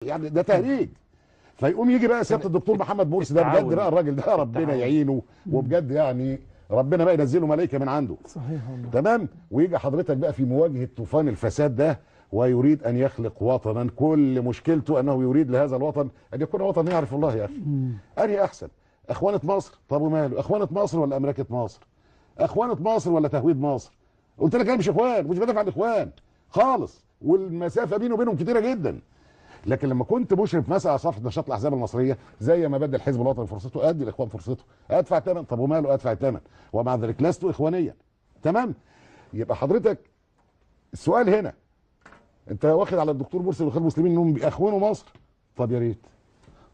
يعني ده تهريج. فيقوم يجي بقى سياده الدكتور محمد مرسي ده بجد بقى الراجل ده ربنا يعينه وبجد يعني ربنا بقى ينزله ملائكه من عنده. صحيح والله. تمام. ويجي حضرتك بقى في مواجهه طوفان الفساد ده ويريد ان يخلق وطنا كل مشكلته انه يريد لهذا الوطن ان يكون وطن يعرف الله. يا اخي انهي احسن؟ اخوانه مصر؟ طب وماله؟ اخوانه مصر ولا امريكه مصر؟ اخوانه مصر ولا تهويد مصر؟ قلت لك انا مش اخوان، مش بدافع عن الاخوان خالص، والمسافه بيني وبينهم كتيره جدا. لكن لما كنت مشرف مثلا على صفحه نشاط الاحزاب المصريه، زي ما بدي الحزب الوطني فرصته ادي الاخوان فرصته، ادفع الثمن. طب وماله؟ ادفع الثمن ومع ذلك لست اخوانيا. تمام. يبقى حضرتك السؤال هنا، انت واخد على الدكتور مرسي والاخوان المسلمين انهم بيخونوا مصر؟ طب يا ريت.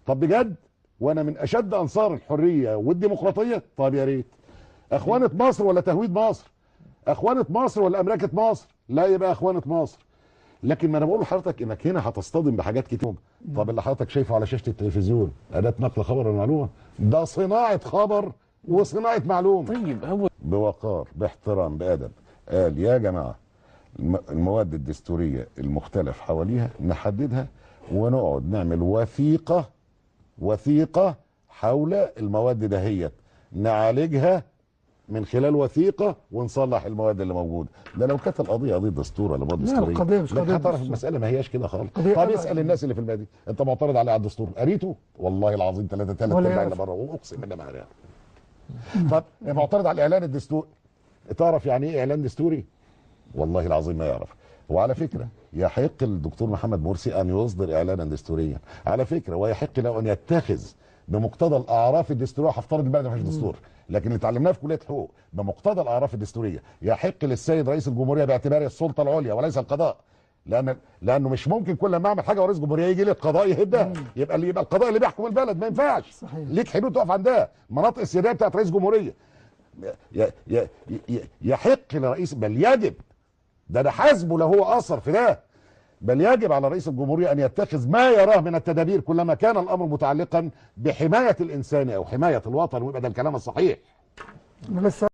طب بجد وانا من اشد انصار الحريه والديمقراطيه؟ طب يا ريت. اخوانه مصر ولا تهويد مصر؟ اخوانه مصر ولا امريكه مصر؟ لا يبقى اخوانه مصر. لكن ما انا بقول لحضرتك انك هنا هتصطدم بحاجات كتير. طب اللي حضرتك شايفه على شاشه التلفزيون اداه نقل خبر المعلومه، ده صناعه خبر وصناعه معلومه. طيب هو بوقار باحترام بادب قال يا جماعه المواد الدستوريه المختلف حواليها نحددها ونقعد نعمل وثيقه حول المواد دهيت نعالجها من خلال وثيقه ونصلح المواد اللي موجوده. ده لو كانت القضيه قضيه دستور ولا مواد دستوريه، لا القضيه مش قضيه هتعرف المساله ما هياش كده خالص. طب اسال الناس اللي في البلد انت معترض على الدستور قريته؟ والله العظيم ثلاثه ارباع اللي بره واقسم بالله ما قريها. طب معترض على الاعلان الدستوري، تعرف يعني ايه اعلان دستوري؟ والله العظيم ما يعرف. وعلى فكره يحق للدكتور محمد مرسي ان يصدر اعلانا دستوريا على فكره، ويحق له ان يتخذ بمقتضى الاعراف الدستوريه. هفترض البلد ما فيش دستور، لكن اللي اتعلمناه في كليه حقوق بمقتضى الاعراف الدستوريه يحق للسيد رئيس الجمهوريه باعتباره السلطه العليا وليس القضاء، لانه مش ممكن كل ما اعمل حاجه ورئيس الجمهوريه يجي لي القضاء يهدها. يبقى القضاء اللي بيحكم البلد ما ينفعش. صحيح. ليك حدود تقف عندها، مناطق السياديه بتاعت رئيس الجمهوريه. يحق لرئيس، بل يجب، ده حاسبه لو هو اثر في ده، بل يجب على رئيس الجمهورية أن يتخذ ما يراه من التدابير كلما كان الأمر متعلقا بحماية الإنسان أو حماية الوطن، ويبقى ده الكلام الصحيح. بس